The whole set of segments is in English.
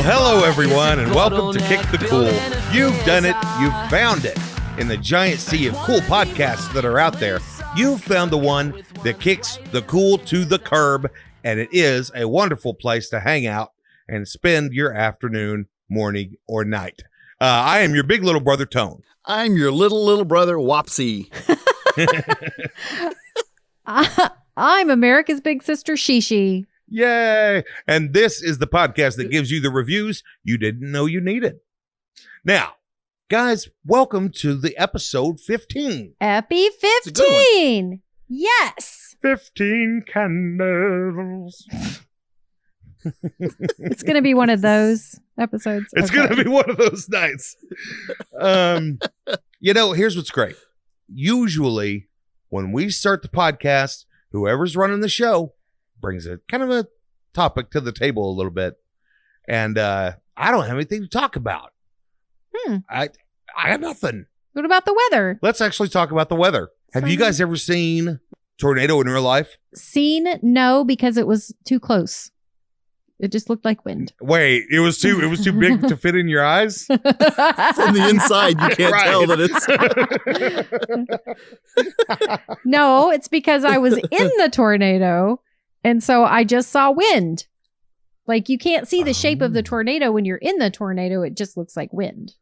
hello everyone, and welcome to Kick the Cool. You've done it. You've found it. In the giant sea of cool podcasts that are out there, you've found the one that kicks the cool to the curb, and it is a wonderful place to hang out and spend your afternoon, morning, or night. I am your big little brother, Tone. I'm your little brother, Wopsy. I'm America's big sister, Shishi. Yay! And this is the podcast that gives you the reviews you didn't know you needed. Now, guys, welcome to the episode 15. Epi 15. Yes. 15 candles. It's going to be one of those episodes. It's going to be one of those nights. Here's what's great. Usually, when we start the podcast, whoever's running the show brings a kind of a topic to the table a little bit. And I don't have anything to talk about. I have nothing. What about the weather? Let's actually talk about the weather. Have you guys ever seen tornado in real life? Seen? No, because it was too close. It just looked like wind. Wait, it was too big to fit in your eyes? From the inside, you can't tell that it's... No, it's because I was in the tornado, and so I just saw wind. Like, you can't see the shape of the tornado when you're in the tornado. It just looks like wind.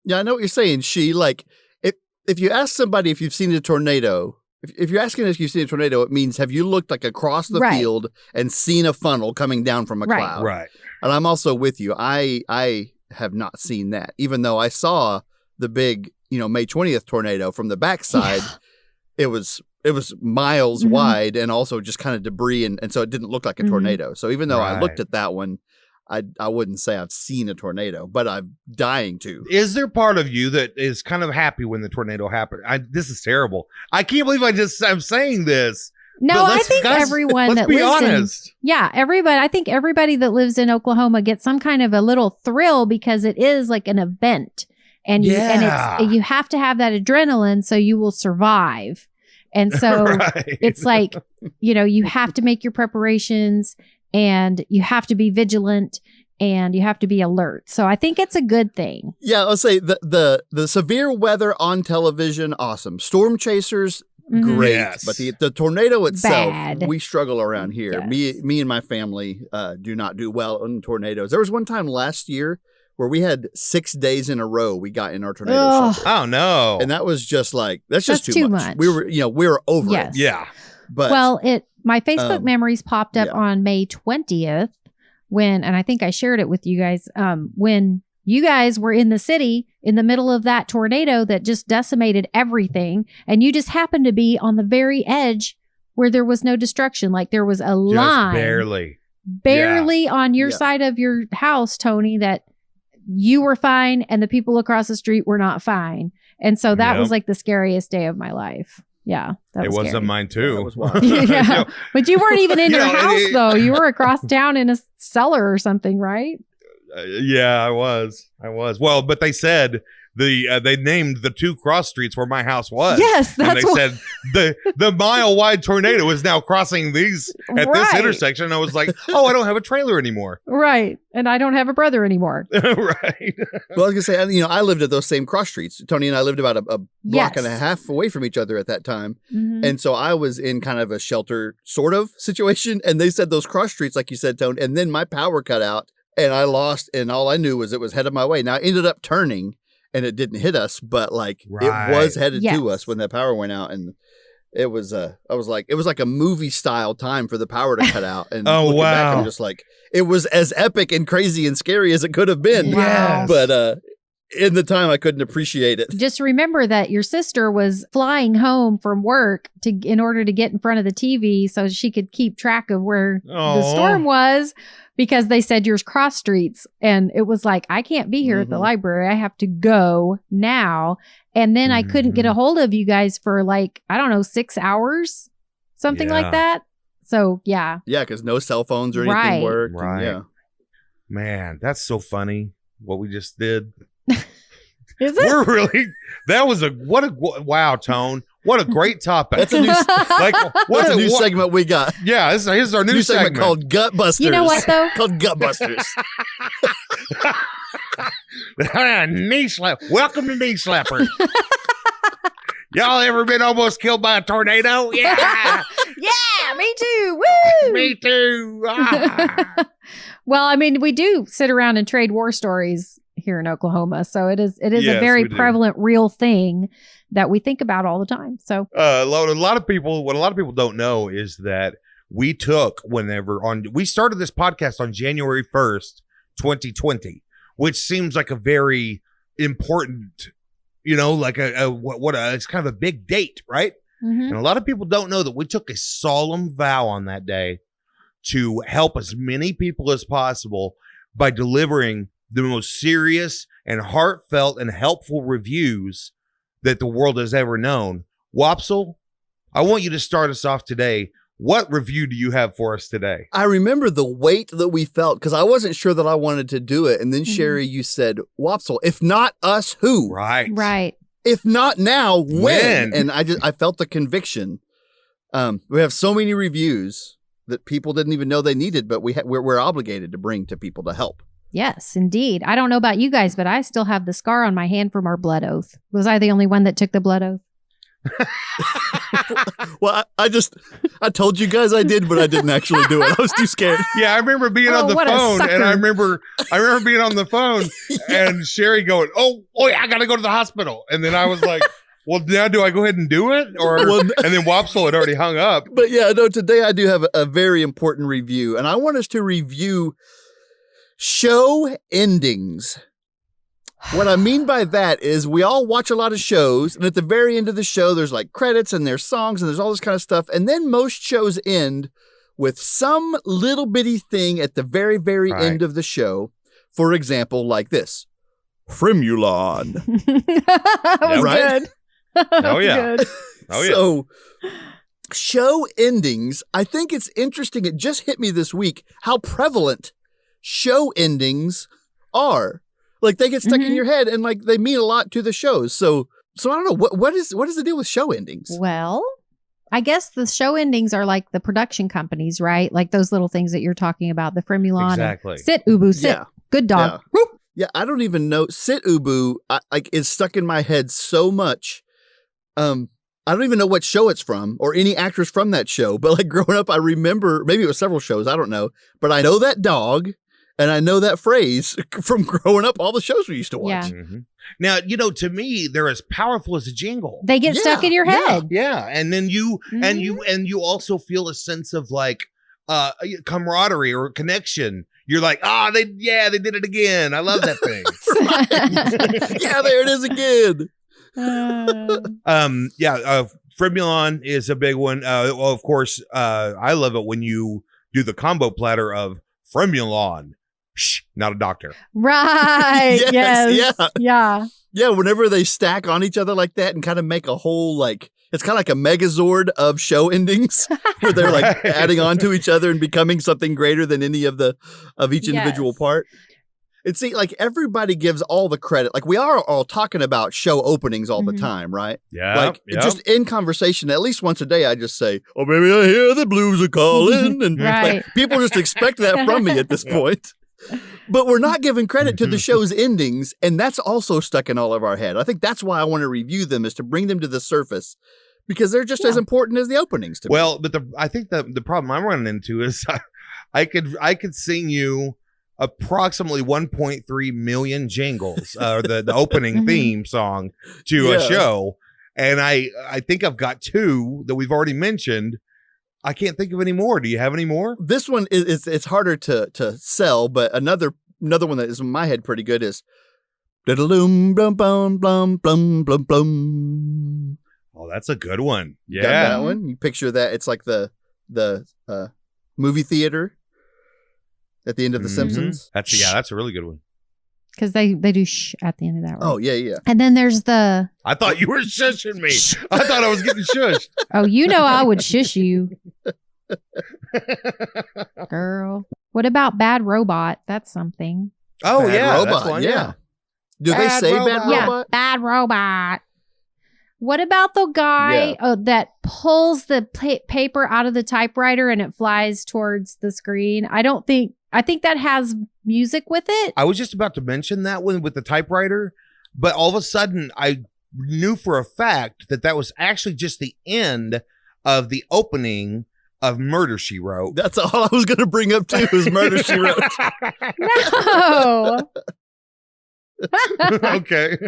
Yeah, I know what you're saying, Like, if you ask somebody if you've seen a tornado... If you're asking if you've seen a tornado, it means have you looked like across the field and seen a funnel coming down from a cloud? Right. And I'm also with you. I have not seen that, even though I saw the big, May 20th tornado from the backside. Yeah. It was miles wide and also just kind of debris, and so it didn't look like a tornado. So even though I looked at that one, I wouldn't say I've seen a tornado, but I'm dying to. Is there part of you that is kind of happy when the tornado happened? This is terrible. I can't believe I'm saying this. No, I think everyone that lives I think everybody that lives in Oklahoma gets some kind of a little thrill because it is like an event, and you have to have that adrenaline so you will survive. And so it's like, you have to make your preparations. And you have to be vigilant and you have to be alert. So I think it's a good thing. Yeah, I'll say the severe weather on television, awesome. Storm chasers, great. Yes. But the tornado itself, we struggle around here. Yes. Me and my family do not do well in tornadoes. There was one time last year where we had 6 days in a row we got in our tornado shelter. Oh no. And that was just like, that's just too much. We were over it. Yeah. But my Facebook memories popped up on May 20th and I think I shared it with you guys, when you guys were in the city in the middle of that tornado that just decimated everything. And you just happened to be on the very edge where there was no destruction. Like there was a line barely on your side of your house, Tony, that you were fine and the people across the street were not fine. And so that was like the scariest day of my life. Yeah. It was scary. on mine too. That was wild. Yeah. But you weren't even in your house though. You were across town in a cellar or something, right? Yeah, I was. Well, but they said they named the two cross streets where my house was. Yes, that's and they said the mile wide tornado is now crossing these at this intersection. And I was like, oh, I don't have a trailer anymore. Right, and I don't have a brother anymore. Right. Well, I was gonna say, I lived at those same cross streets. Tony and I lived about a block and a half away from each other at that time, and so I was in kind of a shelter sort of situation. And they said those cross streets, like you said, Tony, and then my power cut out, and I lost, and all I knew was it was headed my way. Now I ended up turning. And it didn't hit us, but it was headed to us when the power went out, and it was it was like a movie style time for the power to cut out. And looking back, I'm just like, it was as epic and crazy and scary as it could have been. Yes. But in the time, I couldn't appreciate it. Just remember that your sister was flying home from work in order to get in front of the TV so she could keep track of where the storm was. Because they said yours cross streets, and it was like, I can't be here at the library. I have to go now. And then I couldn't get a hold of you guys for 6 hours, something like that. So, yeah. Yeah, because no cell phones or anything worked. Right. Yeah. Man, that's so funny what we just did. Is it? Wow, Tone. What a great topic. That's a new segment we got. Yeah, this is our new segment called Gut Busters. You know what, though? Called Gut Busters. Knee slap. Welcome to Knee Slapper. Y'all ever been almost killed by a tornado? Yeah. Yeah, me too. Woo! Me too. Ah. Well, I mean, we do sit around and trade war stories here in Oklahoma. So it is Yes, a very we do. prevalent, real thing that we think about all the time. So A lot of people don't know is that we started this podcast on January 1st, 2020, which seems like a very important, like it's kind of a big date, right? mhm. And a lot of people don't know that we took a solemn vow on that day to help as many people as possible by delivering the most serious and heartfelt and helpful reviews that the world has ever known. Wopsle, I want you to start us off today. What review do you have for us today? I remember the weight that we felt because I wasn't sure that I wanted to do it. And then, Mhm. Sherry, you said, Wopsle, if not us, who? Right. If not now, when? When? And I felt the conviction. We have so many reviews that people didn't even know they needed, but we're obligated to bring to people to help. Yes, indeed. I don't know about you guys, but I still have the scar on my hand from our blood oath. Was I the only one that took the blood oath? Well, I told you guys I did, but I didn't actually do it. I was too scared. Yeah, I remember being on the what a phone, and sucker. I remember being on the phone, and Sherry going, "Oh, yeah, I got to go to the hospital," and then I was like, "Well, now do I go ahead and do it?" And then Wopsle had already hung up. But yeah, no, today I do have a very important review, and I want us to review show endings. What I mean by that is we all watch a lot of shows, and at the very end of the show, there's like credits and there's songs and there's all this kind of stuff. And then most shows end with some little bitty thing at the very, very Right. end of the show. For example, like this. Fremulon. That was Right? good. That Oh, was yeah. good. Oh, yeah. So, show endings, I think it's interesting. It just hit me this week how prevalent show endings are. Like they get stuck in Mhm. your head and like they mean a lot to the shows. So I don't know what is the deal with show endings? Well, I guess the show endings are like the production companies, right? Like those little things that you're talking about, the Fremulon. and Exactly. Sit, Ubu, sit. Yeah. Good dog. Whoop. Yeah, I don't even know. Sit Ubu is stuck in my head so much. I don't even know what show it's from or any actors from that show. But like growing up, I remember maybe it was several shows. I don't know, but I know that dog. And I know that phrase from growing up, all the shows we used to watch. Yeah. Mhm. Now, to me, they're as powerful as a jingle. They get stuck Yeah, in your yeah. head. Yeah, and then you Mhm. also feel a sense of like camaraderie or connection. You're like, they did it again. I love that thing. Yeah, there it is again. Fremulon is a big one. Well, of course, I love it when you do the combo platter of Fremulon. Shh, not a doctor. Right. Yes, Yes. Yeah. Yeah, whenever they stack on each other like that and kind of make a whole like it's kind of like a megazord of show endings where they're like Right. adding on to each other and becoming something greater than any of each individual Yes. part. And see, like everybody gives all the credit. Like we are all talking about show openings all the Mhm. time, right? Yeah. Like just in conversation, at least once a day, I just say, "Oh, baby, I hear the blues are calling," and Right. like, people just expect that from me at this point. But we're not giving credit to the show's endings, and that's also stuck in all of our head. I think that's why I want to review them, is to bring them to the surface, because they're just as important as the openings to me. Well, but I think the problem I'm running into is I could sing you approximately 1.3 million jingles, the opening Mhm. theme song to Yeah. a show, and I think I've got two that we've already mentioned. I can't think of any more. Do you have any more? This one is it's harder to sell, but another one that is in my head pretty good is diddle-loom, blum, blum, blum, blum, blum, blum. Oh, that's a good one. Got Yeah. that one. You picture that it's like the movie theater at the end of The Mhm. Simpsons. That's a really good one. Because they do shh at the end of that. Right? Oh yeah. And then there's the, I thought you were shushing me. I thought I was getting shushed. I would shush you, girl. What about Bad Robot? That's something. Oh Bad yeah, Robot, that's one. yeah. Do they Bad say Robot. Bad Yeah, Robot? Bad Robot. What about the guy that pulls the paper out of the typewriter and it flies towards the screen? I don't think I think that has music with it. I was just about to mention that one with the typewriter, but all of a sudden I knew for a fact that was actually just the end of the opening of Murder, She Wrote. That's all I was going to bring up too, was Murder, She Wrote. No. Okay.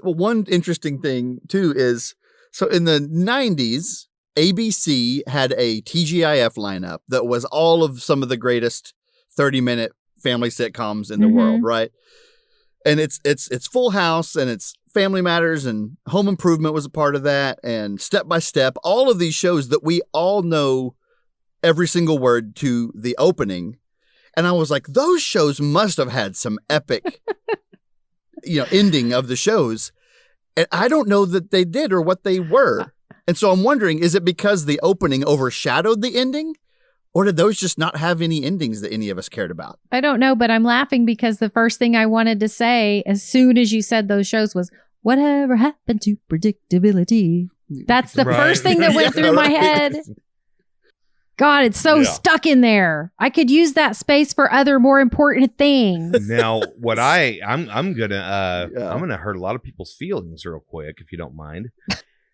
One interesting thing too is, so in the 90s, ABC had a TGIF lineup that was all of some of the greatest 30-minute family sitcoms in the world, right? And it's Full House, and it's Family Matters, and Home Improvement was a part of that, and Step by Step, all of these shows that we all know every single word to the opening. And I was like, those shows must have had some epic, ending of the shows. And I don't know that they did or what they were. And so I'm wondering, is it because the opening overshadowed the ending? Or did those just not have any endings that any of us cared about? I don't know, but I'm laughing because the first thing I wanted to say as soon as you said those shows was, whatever happened to predictability? That's the first thing that went through my head. God, it's so stuck in there. I could use that space for other more important things. Now, what I'm gonna hurt a lot of people's feelings real quick, if you don't mind.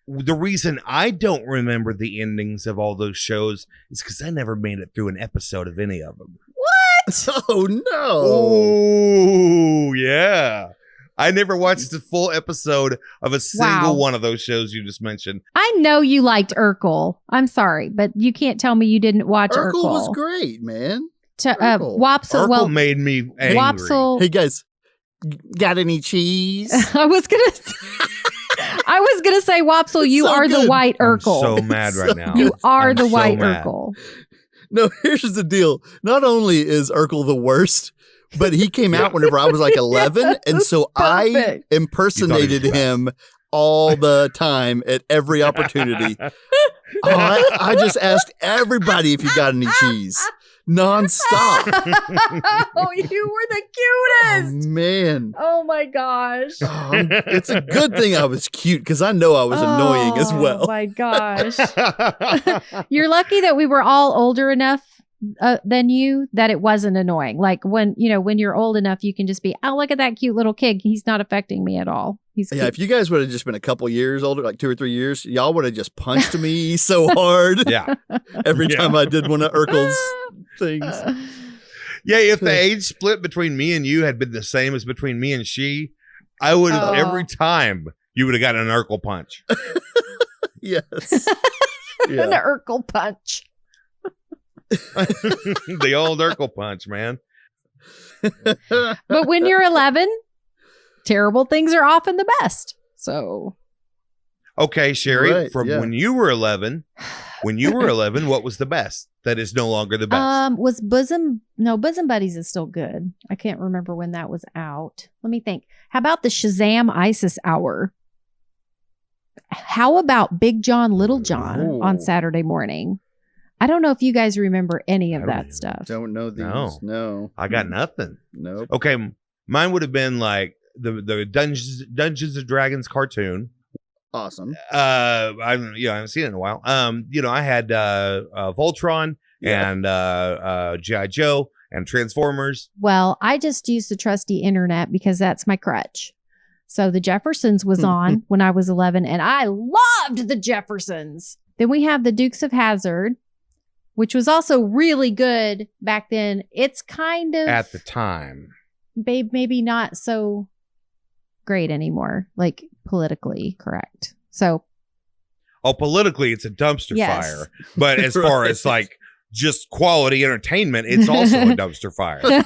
The reason I don't remember the endings of all those shows is because I never made it through an episode of any of them. What? Oh, no. Oh, yeah. I never watched a full episode of a single one of those shows you just mentioned. I know you liked Urkel. I'm sorry, but you can't tell me you didn't watch Urkel. Urkel was great, man. Wopsle, Urkel made me angry. Wopsle. Hey, guys, got any cheese? I was gonna say, Wopsle, you are the white Urkel. I'm so mad right now. You are the so white mad. Urkel. No, here's the deal. Not only is Urkel the worst, but he came out whenever I was like 11. And so I impersonated him all the time at every opportunity. I just asked everybody if you got any cheese. Nonstop. Oh, you were the cutest. Oh, man. Oh, my gosh. It's a good thing I was cute because I know I was annoying as well. Oh, my gosh. You're lucky that we were all older enough than you that it wasn't annoying. Like when you're old enough, you can just be, oh, look at that cute little kid. He's not affecting me at all. He's cute. If you guys would have just been a couple years older, like 2 or 3 years, y'all would have just punched me so hard. Yeah. Every time I did one of Urkel's things. Yeah, if the age split between me and you had been the same as between me and she, I would have every time you would have gotten an Urkel punch. Yes. An Urkel punch. The old Urkel punch, man. But when you're 11, terrible things are often the best. So, okay, Sherry, when you were 11, what was the best? That is no longer the best. Was Bosom Buddies is still good. I can't remember when that was out. Let me think. How about the Shazam ISIS Hour? How about Big John, Little John on Saturday morning? I don't know if you guys remember any of that stuff. Don't know these. No. I got nothing. Nope. Okay, mine would have been like the Dungeons and Dragons cartoon. Awesome. I haven't seen it in a while. I had Voltron and G.I. Joe and Transformers. Well, I just use the trusty internet because that's my crutch. So the Jeffersons was on when I was 11, and I loved the Jeffersons. Then we have the Dukes of Hazzard, which was also really good back then. It's kind of at the time, maybe not so great anymore, like politically correct. So, politically, it's a dumpster fire. But as far as like just quality entertainment, it's also a dumpster fire. No,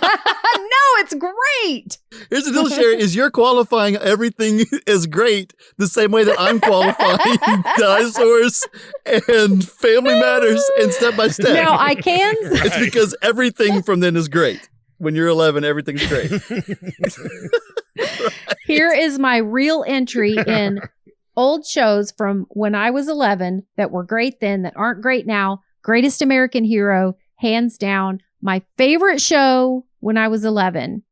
it's great. Here's the deal, Sherry, is you're qualifying everything as great the same way that I'm qualifying Dinosaurs and Family Matters and Step by Step. Now, I can. It's because everything from then is great. When you're 11, everything's great. Here is my real entry in old shows from when I was 11 that were great then, that aren't great now. Greatest American Hero, hands down. My favorite show when I was 11.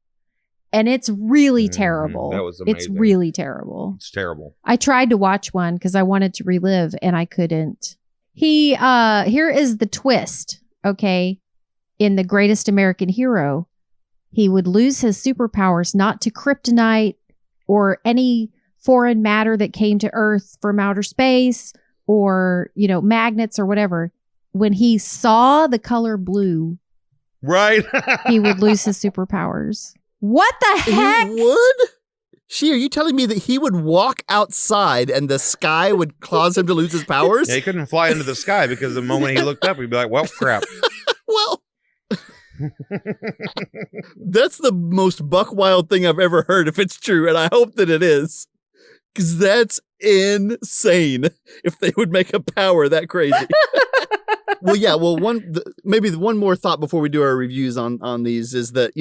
And it's really terrible. That was amazing. It's really terrible. It's terrible. I tried to watch one because I wanted to relive and I couldn't. Here is the twist. Okay. in The Greatest American Hero, he would lose his superpowers not to kryptonite or any foreign matter that came to Earth from outer space or, magnets or whatever. When he saw the color blue, right, he would lose his superpowers. What the heck? He would? Are you telling me that he would walk outside and the sky would cause him to lose his powers? Yeah, he couldn't fly into the sky because the moment he looked up, he'd be like, well, crap. Well, that's the most buck wild thing I've ever heard, if it's true, and I hope that it is. Because that's insane if they would make a power that crazy. Well, yeah, maybe one more thought before we do our reviews on these is that,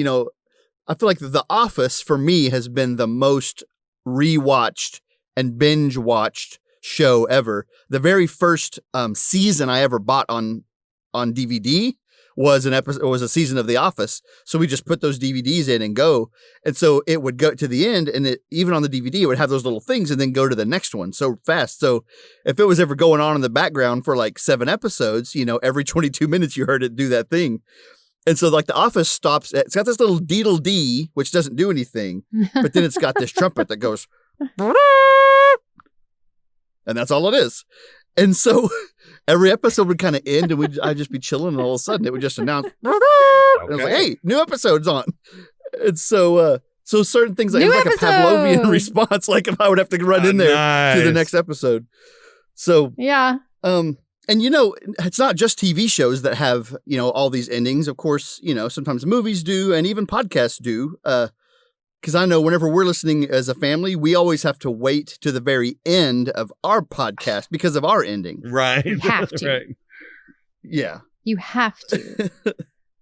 I feel like The Office, for me, has been the most rewatched and binge-watched show ever. The very first season I ever bought on DVD was a season of The Office. So we just put those DVDs in and go. And so it would go to the end, and even on the DVD, it would have those little things and then go to the next one so fast. So if it was ever going on in the background for like 7 episodes, every 22 minutes you heard it do that thing. And so like The Office stops, it's got this little deedle D, which doesn't do anything, but then it's got this trumpet that goes, and that's all it is. And so every episode would kind of end and I'd just be chilling and all of a sudden it would just announce, and it was like, hey, new episode's on. And so certain things, like, it was like a Pavlovian response, like if I would have to run in there to the next episode. So, yeah. And it's not just TV shows that have, all these endings. Of course, sometimes movies do and even podcasts do. Because I know whenever we're listening as a family, we always have to wait to the very end of our podcast because of our ending. Right. You have to. Right. Yeah. You have to.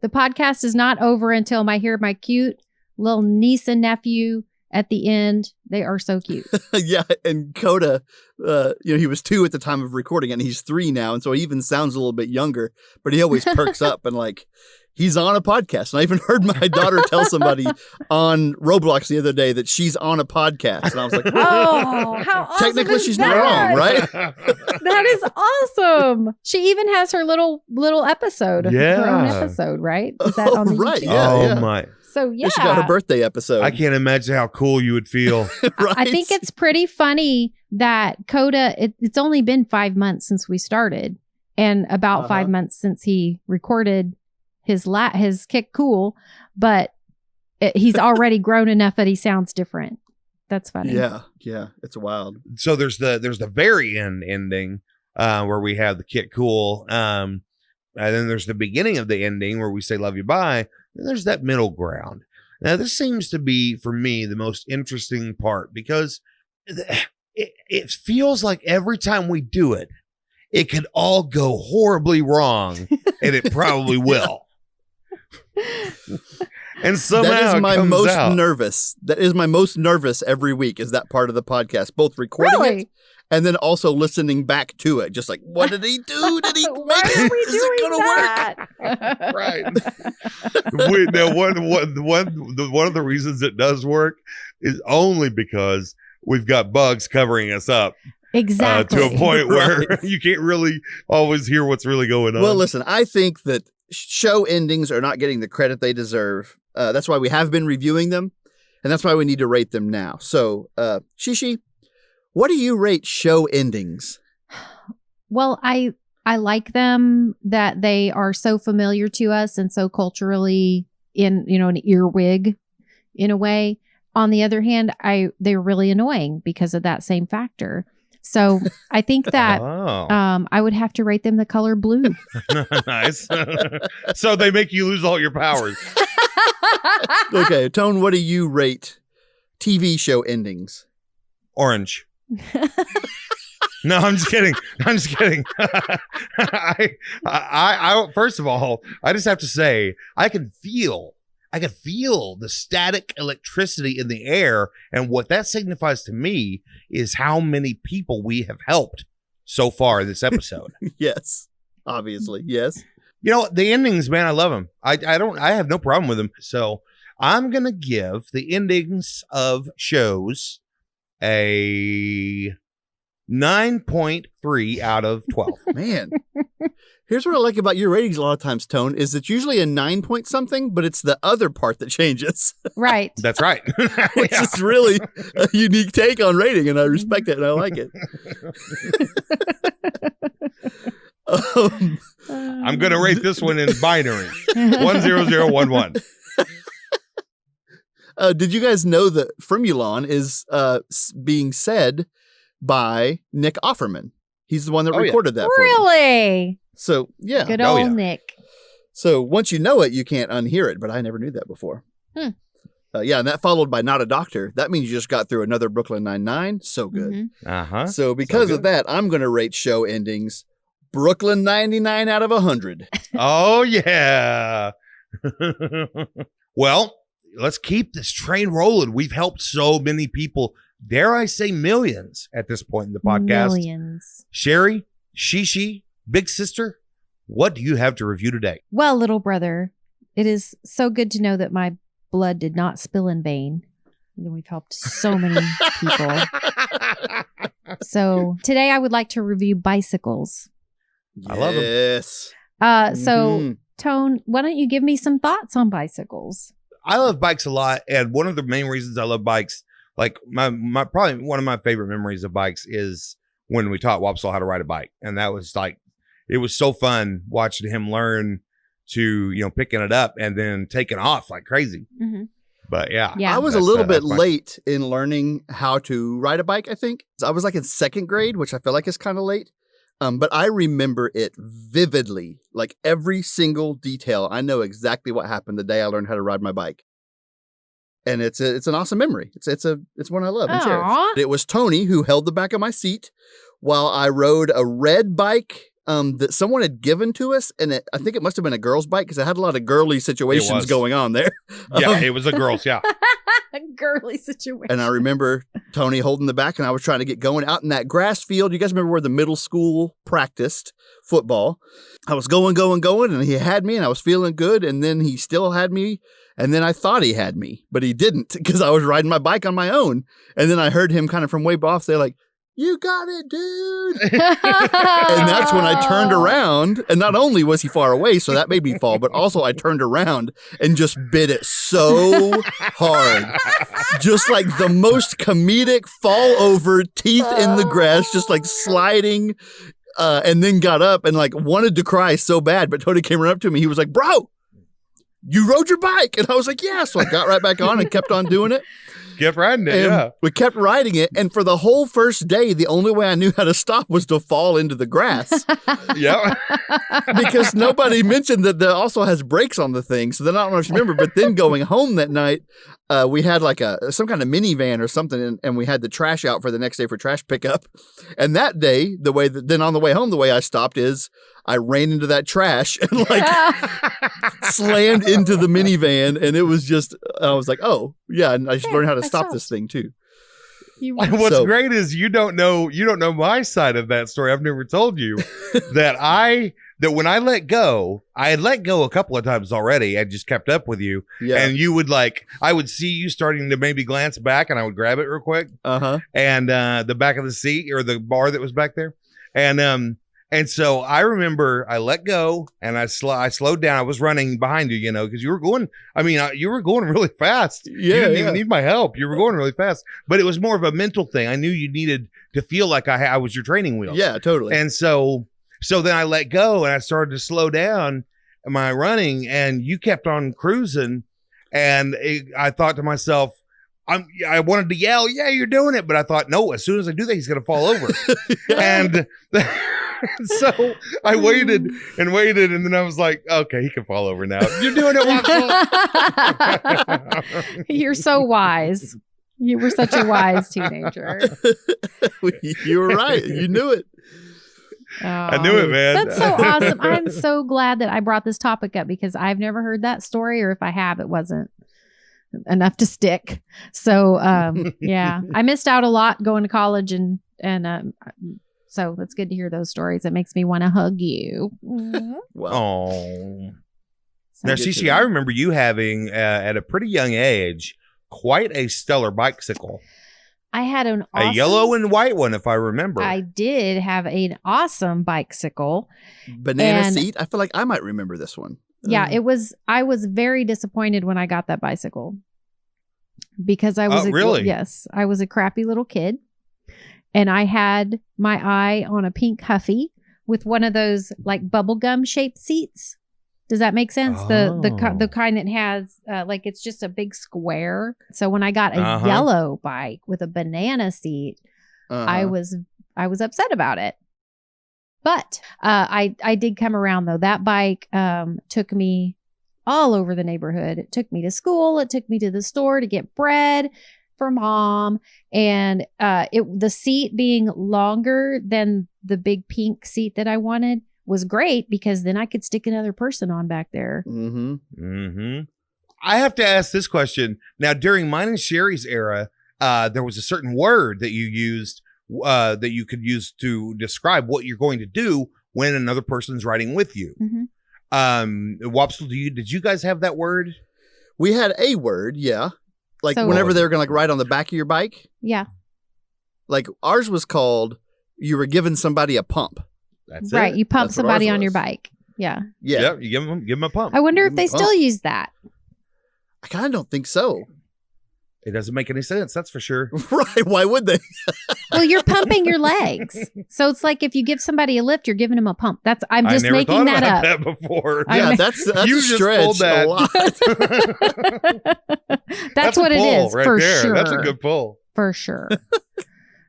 The podcast is not over until I hear my cute little niece and nephew at the end. They are so cute. Yeah. And Coda, he was 2 at the time of recording and he's 3 now. And so he even sounds a little bit younger, but he always perks up and like, he's on a podcast. And I even heard my daughter tell somebody on Roblox the other day that she's on a podcast. And I was like, oh, how awesome. Technically, she's that? not wrong, right? That is awesome. She even has her little episode. Yeah. Her own episode, right? Is that on the right. YouTube? Yeah, my. So, yeah. She got her birthday episode. I can't imagine how cool you would feel. Right? I think it's pretty funny that Coda, it's only been 5 months since we started and about 5 months since he recorded his Kick Cool, but he's already grown enough that he sounds different. That's funny. Yeah, it's wild. So there's the very end ending where we have the Kick Cool, and then there's the beginning of the ending where we say love you bye. And there's that middle ground. Now this seems to be for me the most interesting part because it feels like every time we do it, it could all go horribly wrong, and it probably will. And somehow that is my most out. nervous. That is my most nervous every week is that part of the podcast, both recording it and then also listening back to it. Just like, what did he do? Did he Why make are it? we Is it doing going to that? Right. Now, one of the reasons it does work is only because we've got bugs covering us up. Exactly. To a point where you can't really always hear what's really going on. Well, listen, I think that show endings are not getting the credit they deserve. That's why we have been reviewing them, and that's why we need to rate them now. So, Shishi, what do you rate show endings? Well, I like them that they are so familiar to us and so culturally an earwig in a way. On the other hand, they're really annoying because of that same factor. So I think that I would have to rate them the color blue. Nice. So they make you lose all your powers. Okay, Tone, what do you rate TV show endings? Orange. No, I'm just kidding. I first of all, I just have to say, I could feel the static electricity in the air. And what that signifies to me is how many people we have helped so far in this episode. Yes, obviously. Yes. The endings, man, I love them. I have no problem with them. So I'm going to give the endings of shows a 9.3 out of 12. Man. Here's what I like about your ratings a lot of times, Tone, is it's usually a 9 point something, but it's the other part that changes. Right. That's right. Which is really a unique take on rating, and I respect it and I like it. I'm going to rate this one in binary. 10011. Did you guys know that Fremulon is being said by Nick Offerman? He's the one that recorded that for them. Really? So, yeah. Good old Nick. So, once you know it, you can't unhear it, but I never knew that before. Yeah, and that followed by Not a Doctor. That means you just got through another Brooklyn Nine-Nine. So good. Mm-hmm. Uh-huh. So, because of that, I'm going to rate show endings Brooklyn 99 out of 100. Oh, yeah. Well, let's keep this train rolling. We've helped so many people, dare I say millions at this point in the podcast. Millions. Sherry, Shishi, Big Sister, what do you have to review today? Well, little brother, it is so good to know that my blood did not spill in vain. We've helped so many people. So today I would like to review bicycles. I love them. Yes. So Tone, why don't you give me some thoughts on bicycles? I love bikes a lot, and one of the main reasons I love bikes, like my probably one of my favorite memories of bikes is when we taught Wopsle how to ride a bike, and that was like, it was so fun watching him learn to, picking it up and then taking off like crazy. Mm-hmm. But yeah, I was a little bit late in learning how to ride a bike. I think I was like in second grade, which I feel like is kind of late. But I remember it vividly, like every single detail. I know exactly what happened the day I learned how to ride my bike. And it's an awesome memory. It's one I love and cherish. It was Tony who held the back of my seat while I rode a red bike that someone had given to us. And I think it must have been a girl's bike because it had a lot of girly situations going on there. Yeah, it was a girl's, yeah. A girly situation. And I remember Tony holding the back and I was trying to get going out in that grass field. You guys remember where the middle school practiced football? I was going, and he had me and I was feeling good. And then he still had me. And then I thought he had me, but he didn't because I was riding my bike on my own. And then I heard him kind of from way off say like, "You got it, dude." And that's when I turned around. And not only was he far away, so that made me fall, but also I turned around and just bit it so hard. Just like the most comedic fall over, teeth in the grass, just like sliding. And then got up and like wanted to cry so bad. But Tony came right up to me. He was like, "Bro, you rode your bike." And I was like, "Yeah." So I got right back on and kept on doing it. Kept riding it, and we kept riding it. And for the whole first day, the only way I knew how to stop was to fall into the grass. Yeah. Because nobody mentioned that there also has brakes on the thing. So then I don't know if you remember, but then going home that night, we had like some kind of minivan or something, and we had the trash out for the next day for trash pickup. And that day, then on the way home, the way I stopped is I ran into that trash and like slammed into the minivan. And it was just, I was like, oh yeah. And I should learn how to stop this thing too. What's great is you don't know my side of that story. I've never told you that when I let go, I had let go a couple of times already. I just kept up with you. Yeah. And you would I would see you starting to maybe glance back and I would grab it real quick. Uh-huh. And the back of the seat or the bar that was back there. And so I remember I let go and I slowed down. I was running behind you, because you were going, you were going really fast. Yeah, you didn't even need my help. You were going really fast, but it was more of a mental thing. I knew you needed to feel like I was your training wheel. Yeah, totally. And so then I let go and I started to slow down my running and you kept on cruising. And I thought to myself, I wanted to yell, "Yeah, you're doing it." But I thought, no, as soon as I do that, he's going to fall over. And so I waited, and then I was like, okay, he can fall over now. You're doing it, Wopsle. You're so wise. You were such a wise teenager. You were right. You knew it. I knew it, man. That's so awesome. I'm so glad that I brought this topic up because I've never heard that story, or if I have, it wasn't enough to stick. So yeah, I missed out a lot going to college and so it's good to hear those stories. It makes me want to hug you. Oh. Now, Shishi, I remember you having at a pretty young age quite a stellar bicycle. I had an awesome, a yellow and white one, if I remember. I did have an awesome bicycle. Banana seat. I feel like I might remember this one. Yeah, I was very disappointed when I got that bicycle because I was I was a crappy little kid, and I had my eye on a pink Huffy with one of those like bubblegum shaped seats. Does that make sense? The kind that has like it's just a big square. So when I got a yellow bike with a banana seat, I was upset about it. But I did come around though. That bike took me all over the neighborhood. It took me to school. It took me to the store to get bread for Mom. And the seat being longer than the big pink seat that I wanted was great because then I could stick another person on back there. I have to ask this question. Now, during mine and Sherry's era, there was a certain word that you used that you could use to describe what you're going to do when another person's riding with you. Wopsle, did you guys have that word? We had a word, yeah. Like whenever they were going to ride on the back of your bike. Yeah. Like ours was called, you were giving somebody a pump. That's right. it. You pump somebody on your bike. Yeah. Yeah. Yep, you give them a pump. I wonder if they still use that. I kind of don't think so. It doesn't make any sense. That's for sure. Right. Why would they? Well, you're pumping your legs. So it's like if you give somebody a lift, you're giving them a pump. I'm just making that up. That before. Yeah, that's you a stretch a lot. That's what it is right for there. sure. That's a good pull. For sure.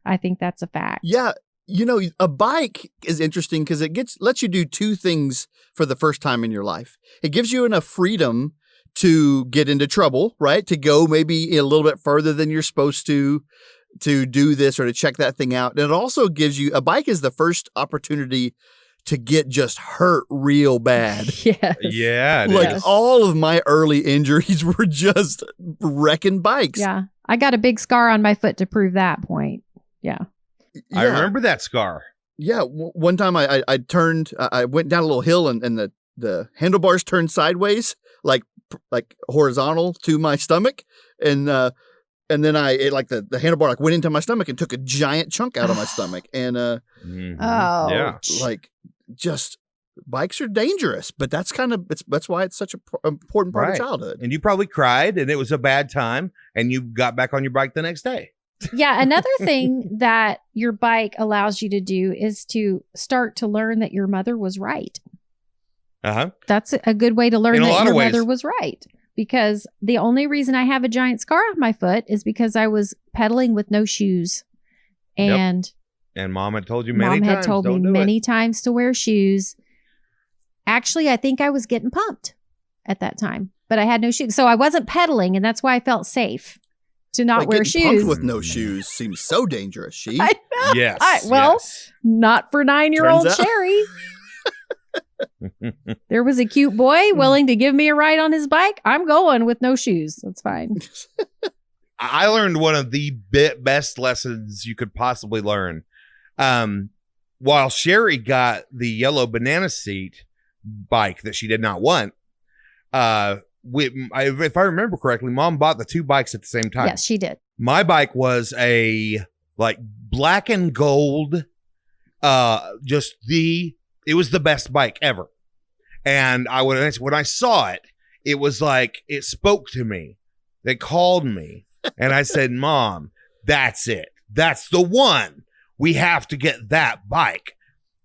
I think that's a fact. Yeah. You know, a bike is interesting because it lets you do two things for the first time in your life. It gives you enough freedom to get into trouble, right? To go maybe a little bit further than you're supposed to do this or to check that thing out. And it also gives you, a bike is the first opportunity to get just hurt real bad. Yes. Yeah. Like all of my early injuries were just wrecking bikes. Yeah. I got a big scar on my foot to prove that point. Yeah. I remember that scar. Yeah. One time I turned, I went down a little hill and the handlebars turned sideways, like horizontal to my stomach. And then the handlebar like went into my stomach and took a giant chunk out of my stomach. And, yeah, like just bikes are dangerous, but that's why it's such an important part of childhood. And you probably cried and it was a bad time and you got back on your bike the next day. Yeah. Another thing that your bike allows you to do is to start to learn that your mother was right. That's a good way to learn that your mother was right. Because the only reason I have a giant scar on my foot is because I was pedaling with no shoes. And Mom had told you many times to wear shoes. Actually, I think I was getting pumped at that time, but I had no shoes. So I wasn't pedaling, and that's why I felt safe to not wear shoes. Pumped with no shoes seems so dangerous. I know. Yes. Not for 9-year-old Sherry. There was a cute boy willing to give me a ride on his bike. I'm going with no shoes. That's fine. I learned one of the best lessons you could possibly learn. While Sherry got the yellow banana seat bike that she did not want, if I remember correctly, Mom bought the two bikes at the same time. Yes, she did. My bike was a like black and gold, it was the best bike ever. And when I saw it, it was like, it spoke to me. They called me and I said, Mom, that's it. That's the one. We have to get that bike.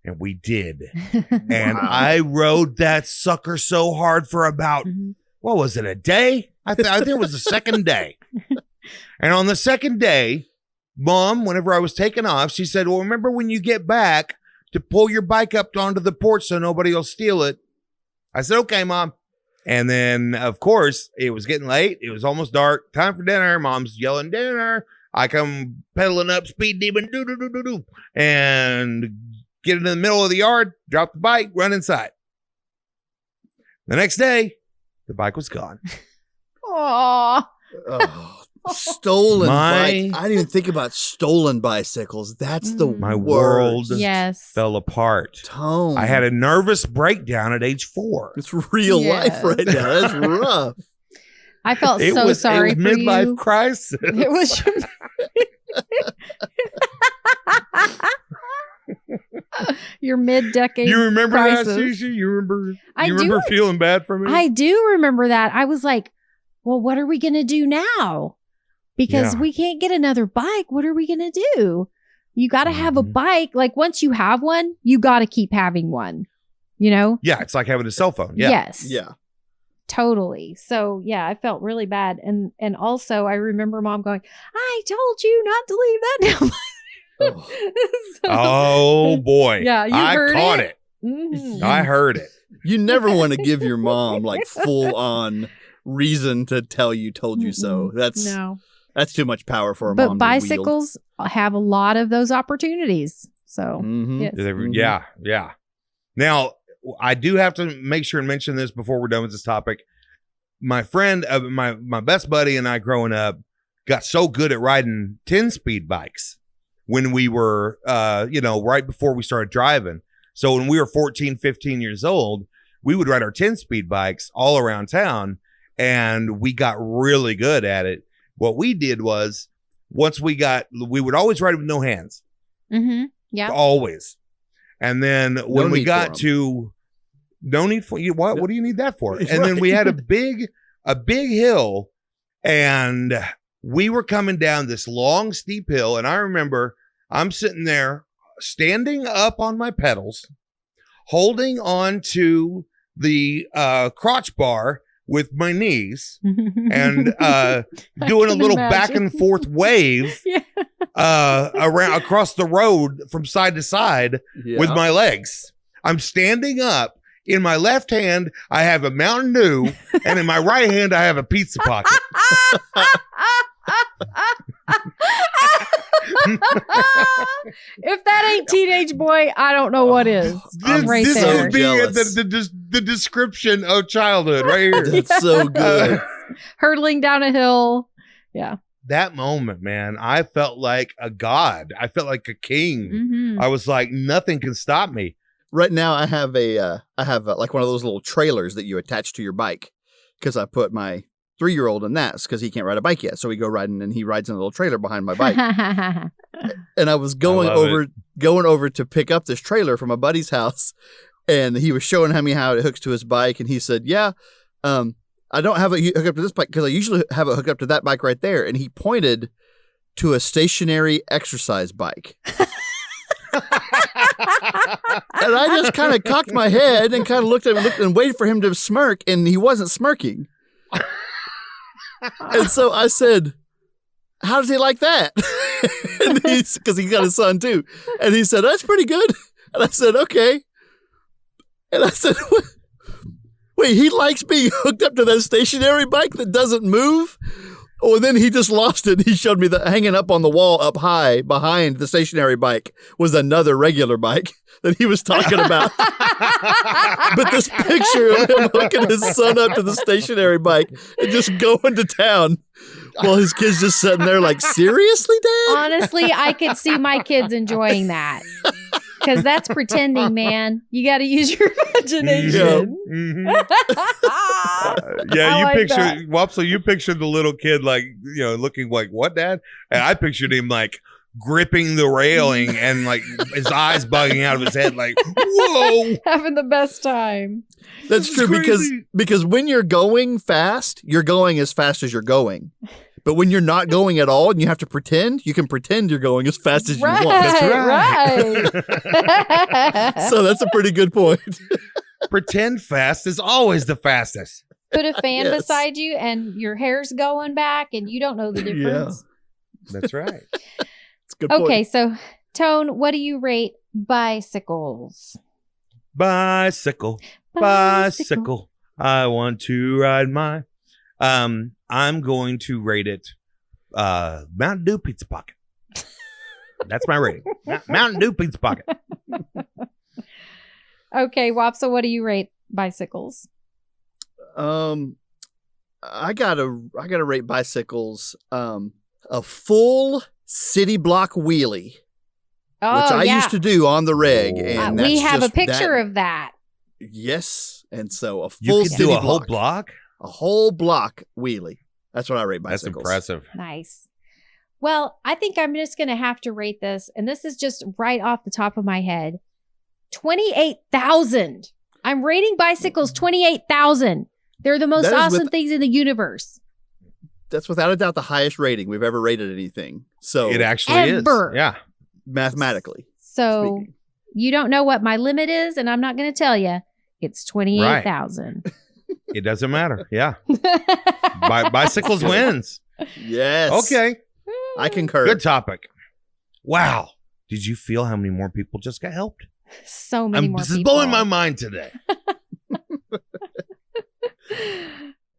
And we did. And I rode that sucker so hard for about, what was it, a day? I think it was the second day. And on the second day, Mom, whenever I was taking off, she said, well, remember when you get back to pull your bike up onto the porch so nobody will steal it. I said, okay, Mom. And then, of course, it was getting late. It was almost dark. Time for dinner. Mom's yelling, dinner. I come pedaling up, speed demon, do, and get into the middle of the yard, drop the bike, run inside. The next day, the bike was gone. Aww. Stolen bike. I didn't even think about stolen bicycles. That's the my world yes. fell apart. Tone. I had a nervous breakdown at age 4. It's real life right now. That's rough. I felt sorry for you. Midlife crisis. It was. Your mid-decade You remember crisis. that, Cece? You remember do. feeling bad for me? I do remember that. I was like, well, what are we going to do now? Because we can't get another bike. What are we going to do? You got to have a bike. Like once you have one, you got to keep having one, you know? Yeah. It's like having a cell phone. Yeah. Yes. Yeah. Totally. So yeah, I felt really bad. And also I remember Mom going, I told you not to leave that down. Oh boy. Yeah, I caught it. Mm-hmm. I heard it. You never want to give your mom like full on reason to tell you told you so. That's too much power for a mom. But bicycles have a lot of those opportunities. So yes. Yeah. Now I do have to make sure and mention this before we're done with this topic. My friend, my best buddy and I growing up got so good at riding 10-speed bikes when we were, right before we started driving. So when we were 14, 15 years old, we would ride our 10-speed bikes all around town, and we got really good at it. What we did was, we would always ride with no hands. Mm-hmm. Yeah. Always. And then when we got to, no need for you. What do you need that for? And then we had a big hill, and we were coming down this long, steep hill. And I remember I'm sitting there standing up on my pedals, holding on to the crotch bar with my knees and doing a little back and forth wave around across the road from side to side with my legs. I'm standing up. In my left hand, I have a Mountain Dew, and in my right hand, I have a pizza pocket. If that ain't teenage boy, I don't know what is. This would be the description of childhood right here. That's so good. Hurtling down a hill. Yeah. That moment, man, I felt like a god. I felt like a king. Mm-hmm. I was like, nothing can stop me. Right now, I have like one of those little trailers that you attach to your bike, because I put my 3-year-old in that because he can't ride a bike yet. So we go riding, and he rides in a little trailer behind my bike. And I was going over to pick up this trailer from a buddy's house, and he was showing me how it hooks to his bike, and he said, "Yeah, I don't have it hooked up to this bike because I usually have it hooked up to that bike right there." And he pointed to a stationary exercise bike. And I just kind of cocked my head and kind of looked and waited for him to smirk, and he wasn't smirking. And so I said, "How does he like that?" And because he got his son too. And he said, "That's pretty good." And I said, "Okay." And I said, "Wait, he likes being hooked up to that stationary bike that doesn't move?" Oh, and then he just lost it. He showed me that hanging up on the wall up high behind the stationary bike was another regular bike that he was talking about. But this picture of him hooking his son up to the stationary bike and just going to town while his kid's just sitting there like, "Seriously, Dad?" Honestly, I could see my kids enjoying that. Because that's pretending, man. You got to use your imagination. You pictured the little kid like, looking like, "What, Dad?" And I pictured him like gripping the railing and like his eyes bugging out of his head like, "Whoa." Having the best time. That's true because when you're going fast, you're going as fast as you're going. But when you're not going at all and you have to pretend, you can pretend you're going as fast as you want. That's right. So that's a pretty good point. Pretend fast is always the fastest. Put a fan beside you and your hair's going back and you don't know the difference. Yeah. That's right. That's a good point. Okay, so Tone, what do you rate bicycles? Bicycle. I want to ride my... I'm going to rate it Mountain Dew Pizza Pocket. That's my rating. Mountain Dew Pizza Pocket. Okay, Wopsa, what do you rate bicycles? I gotta rate bicycles a full city block wheelie, which I used to do on the reg, and we have a picture of that. Yes, and so a full you could city do a block, whole block. a whole block wheelie. That's what I rate bicycles. That's impressive. Nice. Well, I think I'm just going to have to rate this, and this is just right off the top of my head. 28,000. I'm rating bicycles 28,000. They're the most awesome things in the universe. That's without a doubt the highest rating we've ever rated anything. So it actually is. Yeah. Mathematically. So speaking. You don't know what my limit is, and I'm not going to tell you. It's 28,000. Right. It doesn't matter. Yeah. Bicycles wins. Yes. Okay. I concur. Good topic. Wow. Did you feel how many more people just got helped? So many more people. This is blowing my mind today.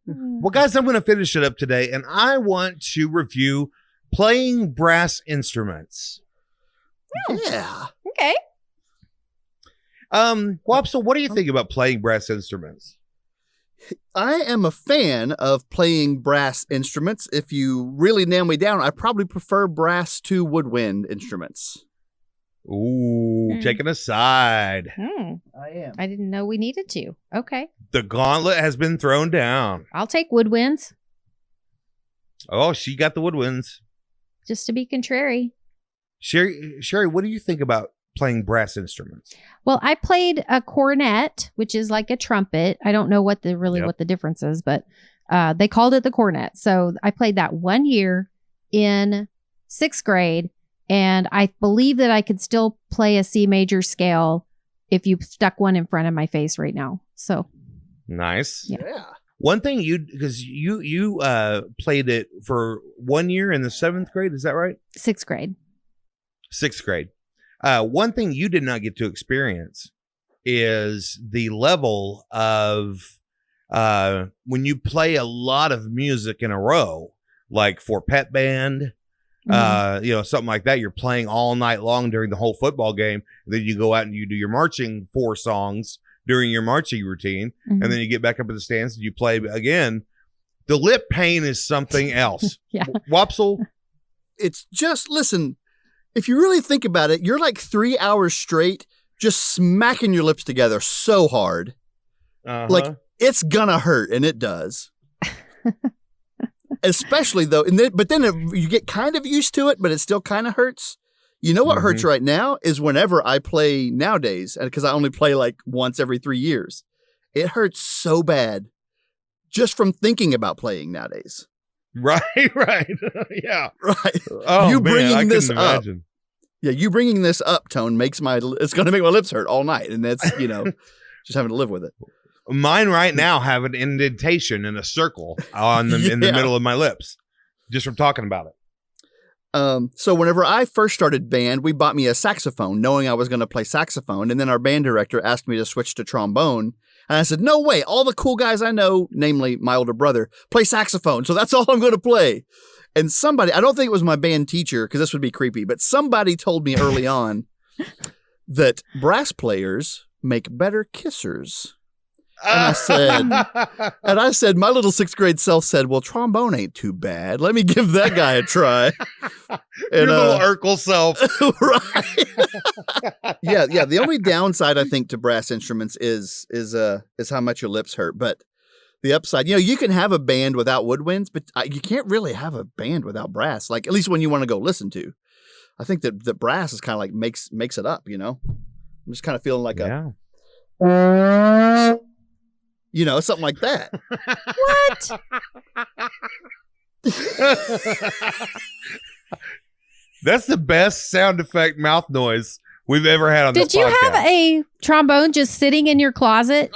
Well, guys, I'm going to finish it up today, and I want to review playing brass instruments. Yeah. Okay. Wopsle, what do you think about playing brass instruments? I am a fan of playing brass instruments. If you really nail me down, I probably prefer brass to woodwind instruments. Ooh, taking a side. I am. I didn't know we needed to. Okay. The gauntlet has been thrown down. I'll take woodwinds. Oh, she got the woodwinds. Just to be contrary. Sherry, what do you think about playing brass instruments? Well, I played a cornet, which is like a trumpet. I don't know what the difference is, but they called it the cornet. So I played that 1 year in 6th grade, and I believe that I could still play a C major scale if you stuck one in front of my face right now. So nice. Yeah. One thing because you played it for 1 year in the 7th grade, is that right? 6th grade. 6th grade. One thing you did not get to experience is the level of when you play a lot of music in a row, like for pep band, something like that. You're playing all night long during the whole football game. And then you go out and you do your marching 4 songs during your marching routine. And then you get back up in the stands and you play again. The lip pain is something else. Yeah. Wopsle. It's just, listen, if you really think about it, you're like 3 hours straight just smacking your lips together so hard. Like, it's gonna hurt, and it does. Especially, though, but then you get kind of used to it, but it still kind of hurts. You know what hurts right now is whenever I play nowadays, because I only play like once every 3 years. It hurts so bad just from thinking about playing nowadays. Right. Yeah. Right. Oh, you man, bringing this up. Imagine. Yeah, you bringing this up, Tone, it's going to make my lips hurt all night. And that's, just having to live with it. Mine right now have an indentation in a circle in the middle of my lips just from talking about it. So whenever I first started band, we bought me a saxophone knowing I was going to play saxophone. And then our band director asked me to switch to trombone. And I said, no way. All the cool guys I know, namely my older brother, play saxophone. So that's all I'm going to play. And somebody, I don't think it was my band teacher because this would be creepy, but somebody told me early on that brass players make better kissers. And I said, my little 6th grade self said, well, trombone ain't too bad. Let me give that guy a try. Your little Urkel self. Right. Yeah. The only downside, I think, to brass instruments is how much your lips hurt. But the upside, you can have a band without woodwinds, but you can't really have a band without brass. Like, at least when you want to go listen to. I think that the brass is kind of like makes it up, I'm just kind of feeling like something like that. What? That's the best sound effect mouth noise we've ever had on this podcast. Did you have a trombone just sitting in your closet?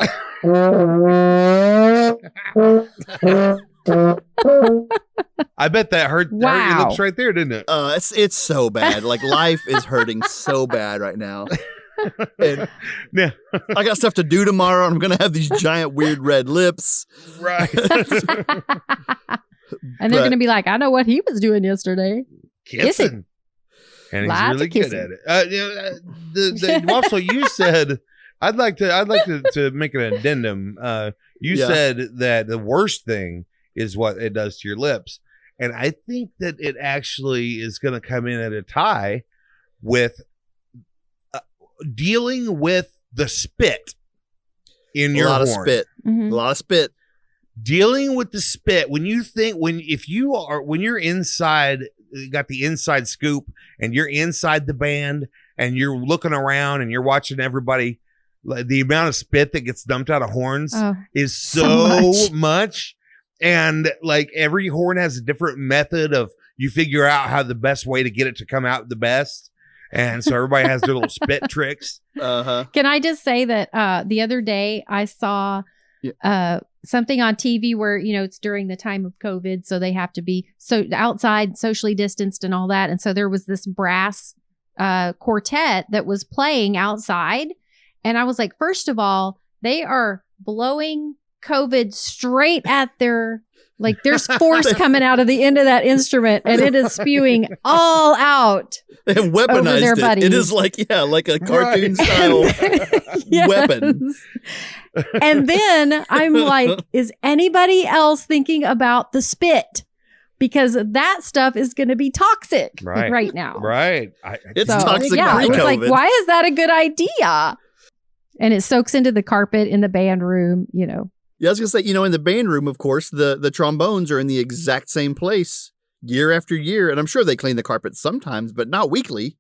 I bet that hurt your lips right there, didn't it? It's so bad. Like, life is hurting so bad right now. And yeah. I got stuff to do tomorrow. I'm going to have these giant weird red lips. Right. And they're going to be like, I know what he was doing yesterday. Kissing. And he's Lots really good at it. Also, you said, I'd like to make an addendum. You said that the worst thing is what it does to your lips. And I think that it actually is going to come in at a tie with dealing with the spit in your horn. A lot of spit. Dealing with the spit when you're inside got the inside scoop, and you're inside the band, and you're looking around, and you're watching everybody. The amount of spit that gets dumped out of horns is so much. And like every horn has a different method of you figure out how the best way to get it to come out the best. And so everybody has their little spit tricks. Can I just say that the other day I saw something on TV where, it's during the time of COVID. So they have to be outside, socially distanced and all that. And so there was this brass quartet that was playing outside. And I was like, first of all, they are blowing COVID straight at their, like there's force coming out of the end of that instrument and it is spewing all out. They have weaponized it. It is like a cartoon style weapon. And then I'm like, is anybody else thinking about the spit? Because that stuff is going to be toxic right now. Right. It's toxic pre-COVID. I was like, why is that a good idea? And it soaks into the carpet in the band room, Yeah, I was going to say, in the band room, of course, the trombones are in the exact same place year after year. And I'm sure they clean the carpet sometimes, but not weekly.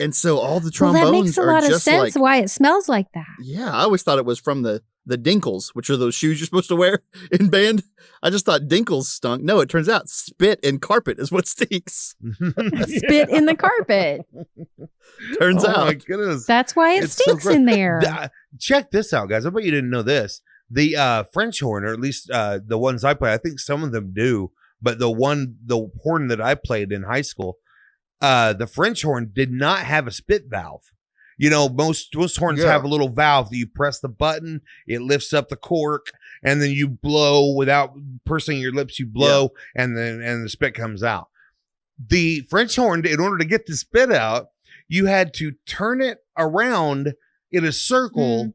And so all the trombones that makes a lot of sense why it smells like that. Yeah, I always thought it was from the dinkles, which are those shoes you're supposed to wear in band. I just thought dinkles stunk. No, it turns out spit and carpet is what stinks. Spit in the carpet. Turns out. Oh my goodness. That's why it stinks in there. Check this out, guys. I bet you didn't know this. The French horn, or at least the ones I play, I think some of them do, but the horn that I played in high school, the French horn did not have a spit valve. Most horns have a little valve that you press the button, it lifts up the cork, and then you blow without pursing your lips. You blow, and the spit comes out. The French horn, in order to get the spit out, you had to turn it around in a circle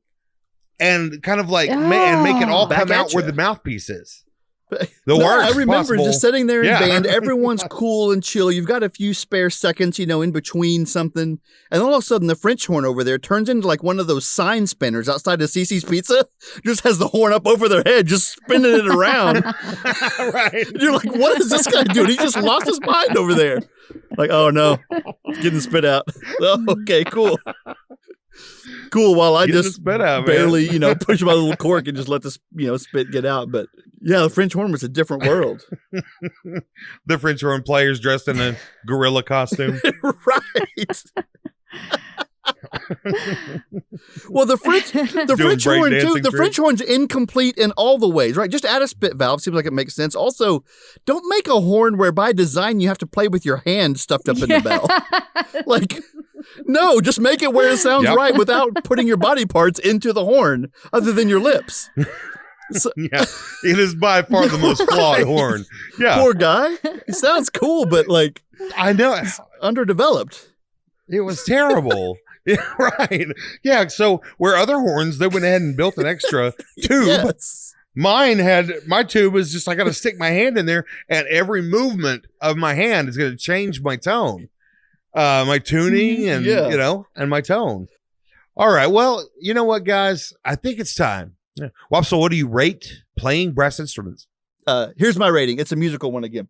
and kind of like and make it all come out where the mouthpiece is. I remember just sitting there in band. Everyone's cool and chill. You've got a few spare seconds, in between something. And all of a sudden, the French horn over there turns into like one of those sign spinners outside of Cece's Pizza. Just has the horn up over their head, just spinning it around. Right. You're like, what is this guy doing? He just lost his mind over there. Like, oh no, it's getting spit out. Oh, okay, cool. Cool. While I just spit out, barely, push my little cork and just let the, spit get out. But yeah, the French horn was a different world. The French horn players dressed in a gorilla costume. Right. Well, the French horn too. The French horn's incomplete in all the ways, right? Just add a spit valve. Seems like it makes sense. Also, don't make a horn where by design you have to play with your hand stuffed up in the bell. Like, no, just make it where it sounds right without putting your body parts into the horn, other than your lips. So, it is by far the most flawed horn. Yeah, poor guy. He sounds cool, but like, I know, he's underdeveloped. It was terrible. Yeah, right. Yeah. So where other horns, they went ahead and built an extra tube. Yes. My tube is just, I got to stick my hand in there, and every movement of my hand is going to change my tone, my tuning, and and my tone. All right. Well, you know what, guys? I think it's time. Well, so what do you rate playing brass instruments? Here's my rating. It's a musical one again.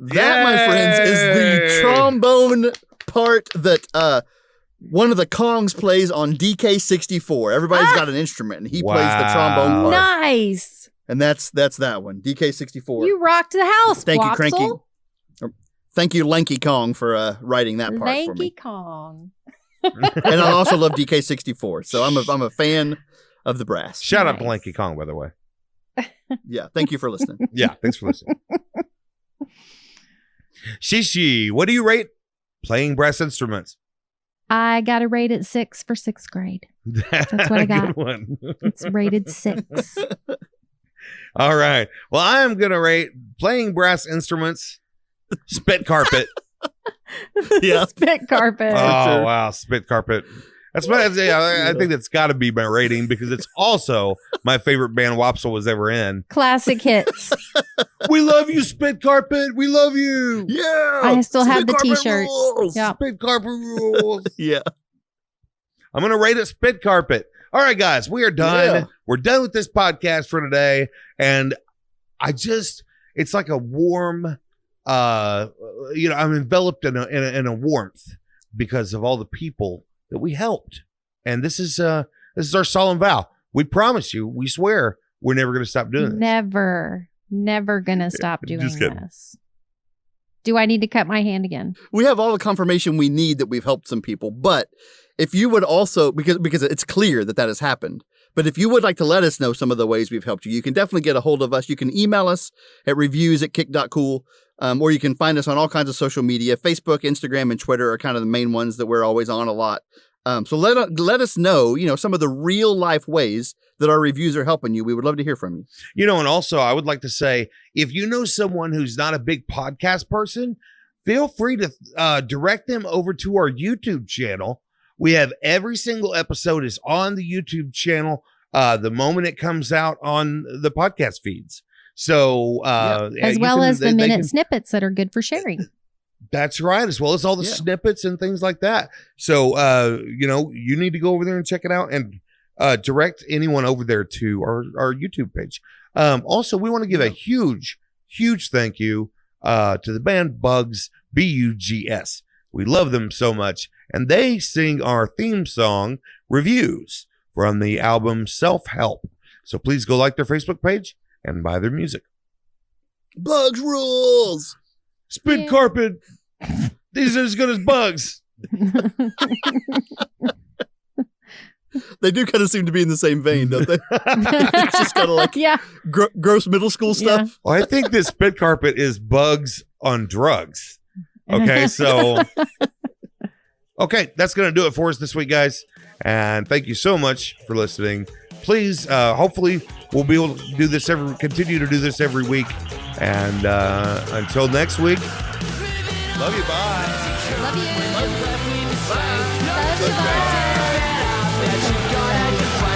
That, my friends, is the trombone part that one of the Kongs plays on DK64. Everybody's got an instrument, and he plays the trombone part. Nice. And that's that one, DK64. You rocked the house, Thank you, Wopsle. Cranky. Thank you, Lanky Kong, for writing that part for me. Lanky Kong. And I also love DK64, so I'm a fan of the brass. Shout out to Lanky Kong, by the way. Yeah, thank you for listening. Yeah, thanks for listening. Shishi, what do you rate playing brass instruments? I got to rate it 6 for 6th grade. That's what I got. One. It's rated 6. All right. Well, I am going to rate playing brass instruments spit carpet. Yeah. Spit carpet. Oh, sure. wow. Spit carpet. That's what I think that's got to be my rating, because it's also my favorite band Wopsle was ever in. Classic hits. We love you, Spit Carpet. We love you. Yeah. I still have the t-shirt. Yep. Spit Carpet rules. Yeah. I'm going to rate it Spit Carpet. All right, guys, we are done. Yeah. We're done with this podcast for today. And it's like a warm, I'm enveloped in a warmth because of all the people that we helped. And this is our solemn vow. We promise you, we swear, we're never going to stop doing this. Never going to stop doing this. Do I need to cut my hand again? We have all the confirmation we need that we've helped some people. But if you would also, because it's clear that has happened, but if you would like to let us know some of the ways we've helped you, you can definitely get a hold of us. You can email us at reviews@kick.cool, or you can find us on all kinds of social media. Facebook, Instagram, and Twitter are kind of the main ones that we're always on a lot. So let us know, some of the real life ways that our reviews are helping you. We would love to hear from you. And also I would like to say, if you know someone who's not a big podcast person, feel free to direct them over to our YouTube channel. We have every single episode is on the YouTube channel the moment it comes out on the podcast feeds. So as well as the minute snippets that are good for sharing. That's right, as well as all the snippets and things like that. So, you need to go over there and check it out and direct anyone over there to our YouTube page. Also, we want to give a huge, huge thank you to the band Bugs, BYYYye. We love them so much. And they sing our theme song, Reviews, from the album Self-Help. So please go like their Facebook page and buy their music. Bugs rules! Spit carpet. These are as good as bugs. They do kind of seem to be in the same vein, don't they? It's just kind of like gross middle school stuff. Yeah. Well, I think this spit carpet is bugs on drugs. Okay, so that's going to do it for us this week, guys. And thank you so much for listening. Please, hopefully, we'll be able to continue to do this every week. And until next week, love you. Bye. Love you. Bye. Bye. Bye.